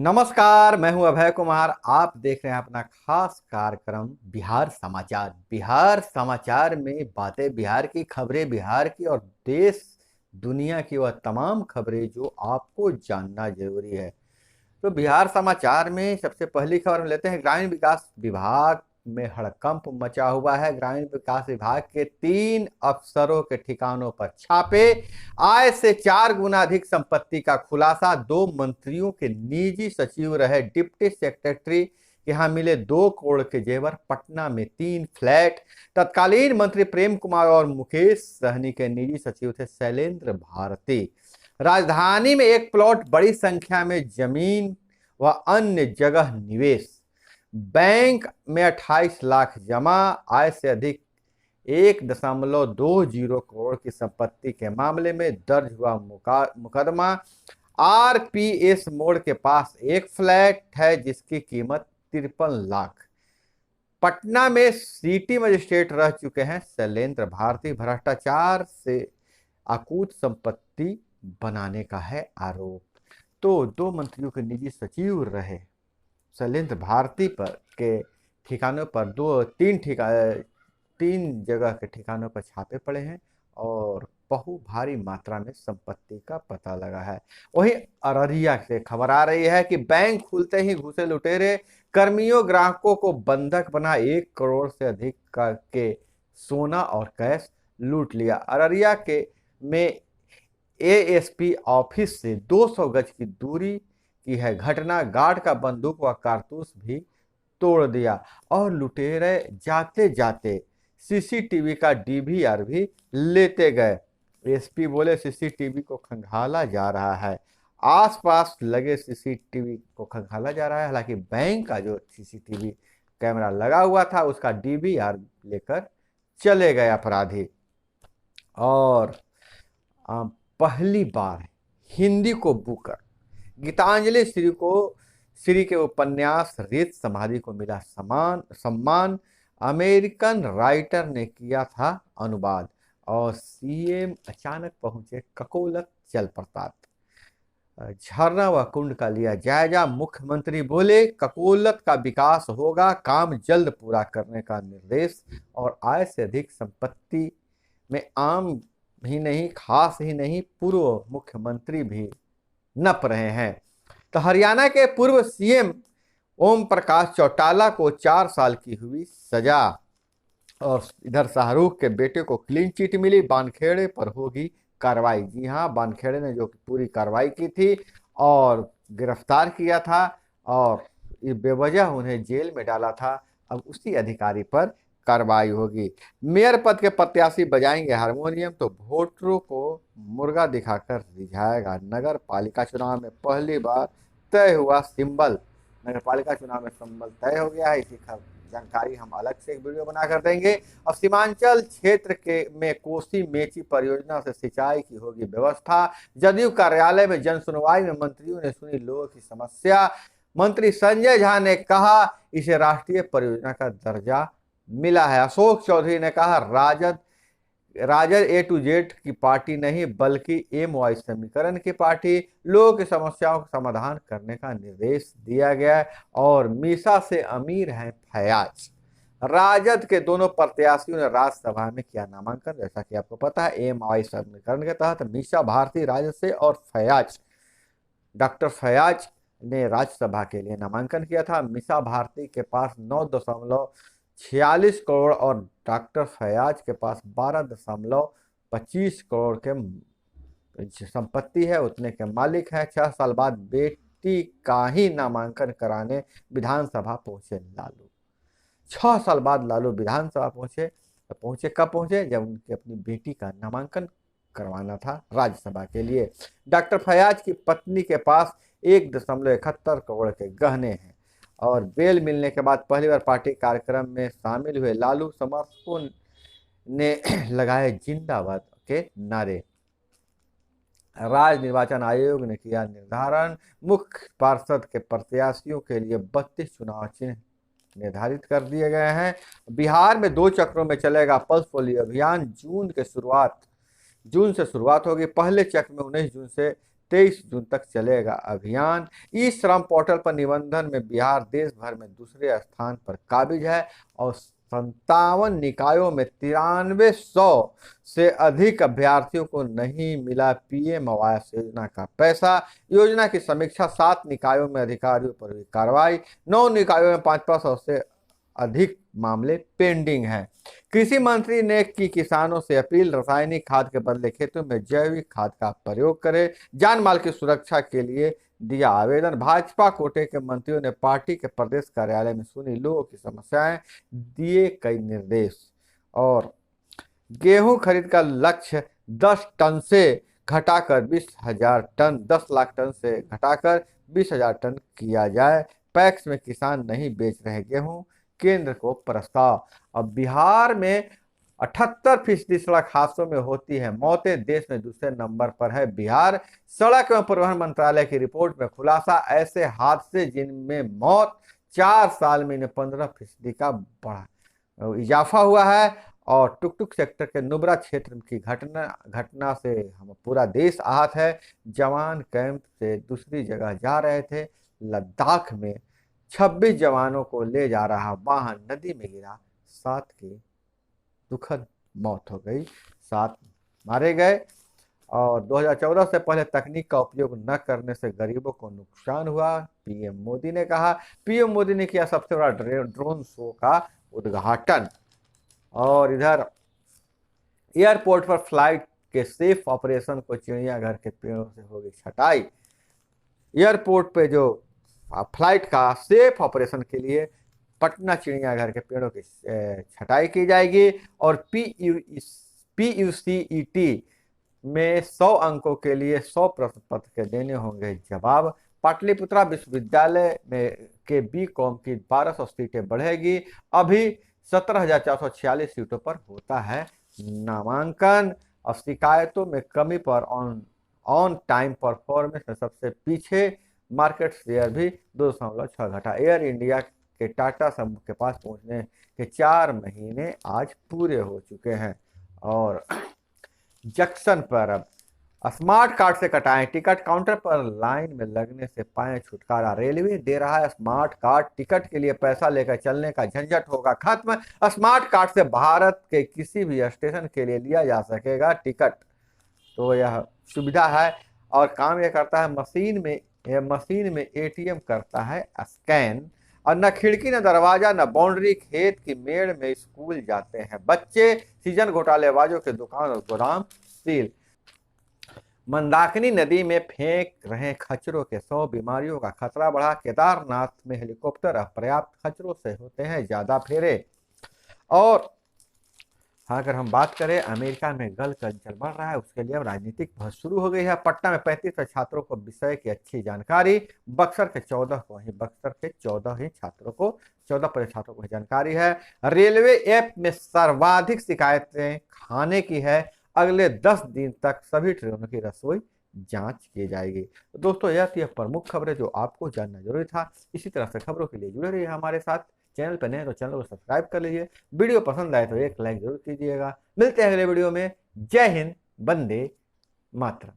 नमस्कार, मैं हूं अभय कुमार। आप देख रहे हैं अपना खास कार्यक्रम बिहार समाचार। बिहार समाचार में बातें बिहार की, खबरें बिहार की और देश दुनिया की वह तमाम खबरें जो आपको जानना जरूरी है। तो बिहार समाचार में सबसे पहली खबर हम लेते हैं। ग्रामीण विकास विभाग में हड़कंप मचा हुआ है। ग्रामीण विकास विभाग के 3 अफसरों के ठिकानों पर छापे। आय से 4 गुना अधिक संपत्ति का खुलासा। 2 मंत्रियों के निजी सचिव रहे डिप्टी सेक्रेटरी के यहाँ मिले 2 करोड़ के जेवर। पटना में 3 फ्लैट। तत्कालीन मंत्री प्रेम कुमार और मुकेश सहनी के निजी सचिव थे शैलेंद्र भारती। राजधानी में एक प्लॉट, बड़ी संख्या में जमीन व अन्य जगह निवेश। बैंक में 28 लाख जमा। आय से अधिक 1.20 करोड़ की संपत्ति के मामले में दर्ज हुआ मुकदमा। आरपीएस मोड़ के पास एक फ्लैट है जिसकी कीमत 53 लाख। पटना में सिटी मजिस्ट्रेट रह चुके हैं शैलेंद्र भारती। भ्रष्टाचार से अकूत संपत्ति बनाने का है आरोप। तो 2 मंत्रियों के निजी सचिव रहे शैलेंद्र भारती पर के ठिकानों पर 3 जगह के ठिकानों पर छापे पड़े हैं और बहु भारी मात्रा में संपत्ति का पता लगा है। वहीं अररिया से खबर आ रही है कि बैंक खुलते ही घुसे लुटेरे। कर्मियों ग्राहकों को बंधक बना 1 करोड़ से अधिक के सोना और कैश लूट लिया। अररिया के में एएसपी ऑफिस से 200 गज की दूरी की है घटना। गार्ड का बंदूक व कारतूस भी तोड़ दिया और लुटेरे जाते जाते सीसीटीवी का डीवीआर भी लेते गए। एसपी बोले सीसीटीवी को खंगाला जा रहा है। आसपास लगे सीसीटीवी को खंगाला जा रहा है। हालांकि बैंक का जो सीसीटीवी कैमरा लगा हुआ था उसका डीवीआर लेकर चले गए अपराधी। और पहली बार हिंदी को बुकर गीतांजलि श्री के उपन्यास रेत समाधि को मिला सम्मान। अमेरिकन राइटर ने किया था अनुवाद। और सीएम अचानक पहुंचे ककोलत जलप्रपात। झरना व कुंड का लिया जायजा। मुख्यमंत्री बोले ककोलत का विकास होगा, काम जल्द पूरा करने का निर्देश। और आय से अधिक संपत्ति में आम ही नहीं, खास ही नहीं, पूर्व मुख्यमंत्री भी नप रहे हैं। तो हरियाणा के पूर्व सीएम ओम प्रकाश चौटाला को 4 साल की हुई सजा। और इधर शाहरुख के बेटे को क्लीन चिट मिली। बानखेड़े पर होगी कार्रवाई। जी हाँ, बानखेड़े ने जो पूरी कार्रवाई की थी और गिरफ्तार किया था और बेवजह उन्हें जेल में डाला था, अब उसी अधिकारी पर कार्रवाई होगी। मेयर पद के प्रत्याशी बजाएंगे हारमोनियम तो वोटरों को मुर्गा दिखाकर रिझाएगा। नगर पालिका चुनाव में पहली बार तय हुआ सिंबल। नगर पालिका चुनाव में सिंबल तय हो गया है। इसी जानकारी हम अलग से एक वीडियो बनाकर देंगे। और सीमांचल क्षेत्र के में कोसी मेची परियोजना से सिंचाई की होगी व्यवस्था। जदयू कार्यालय में जन सुनवाई में मंत्रियों ने सुनी लोगों की समस्या। मंत्री संजय झा ने कहा इसे राष्ट्रीय परियोजना का दर्जा मिला है। अशोक चौधरी ने कहा राजद ए टू जेड की पार्टी नहीं बल्कि एमवाई समीकरण की पार्टी। लोगों की समस्याओं का समाधान करने का निर्देश दिया गया। और मीसा से अमीर हैं फयाज। राजद के दोनों प्रत्याशियों ने राज्यसभा में किया नामांकन। जैसा कि आपको पता है एमवाई समीकरण के तहत मीसा भारती राजद से और फयाज डॉक्टर फयाज ने राज्यसभा के लिए नामांकन किया था। मीसा भारती के पास 9.46 करोड़ और डॉक्टर फयाज के पास 12.25 करोड़ के संपत्ति है, उतने के मालिक हैं। 6 साल बाद बेटी का ही नामांकन कराने विधानसभा पहुंचे लालू। 6 साल बाद लालू विधानसभा पहुंचे कब पहुंचे? जब उनकी अपनी बेटी का नामांकन करवाना था राज्यसभा के लिए। डॉक्टर फयाज की पत्नी के पास 1.71 करोड़ के गहने हैं। और बेल मिलने के बाद पहली बार पार्टी कार्यक्रम में शामिल हुए लालू समर्थकों ने लगाए जिंदाबाद के नारे। राज्य निर्वाचन आयोग ने किया निर्धारण। मुख्य पार्षद के प्रत्याशियों के लिए 32 चुनाव चिन्ह निर्धारित कर दिए गए हैं। बिहार में 2 चक्रों में चलेगा पल्स पोलियो अभियान। जून से शुरुआत होगी। पहले चक्र में 19 जून से 23 जून तक चलेगा अभियान। ई श्रम पोर्टल पर निबंधन में बिहार देश भर में दूसरे स्थान पर काबिज है और 57 निकायों में 9300 से अधिक अभ्यर्थियों को नहीं मिला पीएम आवास योजना का पैसा। योजना की समीक्षा 7 निकायों में अधिकारियों पर हुई कार्रवाई। 9 निकायों में 500 से अधिक मामले पेंडिंग हैं। कृषि मंत्री ने की किसानों से अपील, रासायनिक खाद के बदले खेतों में जैविक खाद का प्रयोग करें। जान माल की सुरक्षा के लिए दिया आवेदन। भाजपा कोटे के मंत्रियों ने पार्टी के प्रदेश कार्यालय में सुनी लोगों की समस्याएं, दिए कई निर्देश। और गेहूं खरीद का लक्ष्य 10 टन से घटाकर 20,000 टन, 10 लाख टन से घटाकर 20,000 टन किया जाए। पैक्स में किसान नहीं बेच रहे गेहूं, केंद्र को प्रस्ताव। अब बिहार में 78% सड़क हादसों में होती है मौतें, देश में दूसरे नंबर पर है बिहार। सड़क एवं परिवहन मंत्रालय की रिपोर्ट में खुलासा, ऐसे हादसे जिनमें मौत 4 साल में 15% का बढ़ा इजाफा हुआ है। और टुक टुक सेक्टर के नुब्रा क्षेत्र की घटना से हम पूरा देश आहत है। जवान कैंप से दूसरी जगह जा रहे थे, लद्दाख में 26 जवानों को ले जा रहा वाहन नदी में गिरा, 7 की दुखद मौत हो गई, 7 मारे गए। और 2014 से पहले तकनीक का उपयोग न करने से गरीबों को नुकसान हुआ, पीएम मोदी ने कहा। पीएम मोदी ने किया सबसे बड़ा ड्रोन शो का उद्घाटन। और इधर एयरपोर्ट पर फ्लाइट के सेफ ऑपरेशन को चिड़ियाघर के पेड़ों से होगी छटाई। एयरपोर्ट पे जो फ्लाइट का सेफ ऑपरेशन के लिए पटना चिड़ियाघर के पेड़ों की छटाई की जाएगी। और PUCET में 100 अंकों के लिए 100 प्रश्न पत्र के देने होंगे जवाब। पाटलिपुत्रा विश्वविद्यालय में के BCom की 1200 सीटें बढ़ेगी। अभी 17,446 सीटों पर होता है नामांकन। और शिकायतों में कमी पर ऑन टाइम परफॉर्मेंस में सबसे पीछे, मार्केट शेयर भी 2.6 घटा। एयर इंडिया के टाटा समूह के पास पहुंचने के 4 महीने आज पूरे हो चुके हैं। और जंक्शन पर अब स्मार्ट कार्ड से कटाएं टिकट, काउंटर पर लाइन में लगने से पाएं छुटकारा। रेलवे दे रहा है स्मार्ट कार्ड, टिकट के लिए पैसा लेकर चलने का झंझट होगा खत्म। स्मार्ट कार्ड से भारत के किसी भी स्टेशन के लिए लिया जा सकेगा टिकट। तो यह सुविधा है और काम यह करता है, मशीन में ATM करता है स्कैन। और न खिड़की न दरवाजा न बाउंड्री, खेत की मेड़ में स्कूल जाते हैं बच्चे। सीजन घोटालेबाजों के दुकान और गोदाम सील। मंदाकिनी नदी में फेंक रहे खच्चरों के 100, बीमारियों का खतरा बढ़ा। केदारनाथ में हेलीकॉप्टर अपर्याप्त, खच्चरों से होते हैं ज्यादा फेरे। और अगर हम बात करें, अमेरिका में गल कल्चर बढ़ रहा है, उसके लिए अब राजनीतिक बहस शुरू हो गई है। पटना में 35 छात्रों को विषय की अच्छी जानकारी, बक्सर के 14 ही छात्रों को 14 छात्रों को जानकारी है। रेलवे ऐप में सर्वाधिक शिकायतें खाने की है। अगले 10 दिन तक सभी ट्रेनों की रसोई जांच की जाएगी। तो दोस्तों, यह थी प्रमुख खबरें जो आपको जानना जरूरी था। इसी तरह से खबरों के लिए जुड़े रहिए हमारे साथ। चैनल पर नए तो चैनल को सब्सक्राइब कर लीजिए। वीडियो पसंद आए तो एक लाइक जरूर कीजिएगा। मिलते हैं अगले वीडियो में। जय हिंद, वंदे मातरम।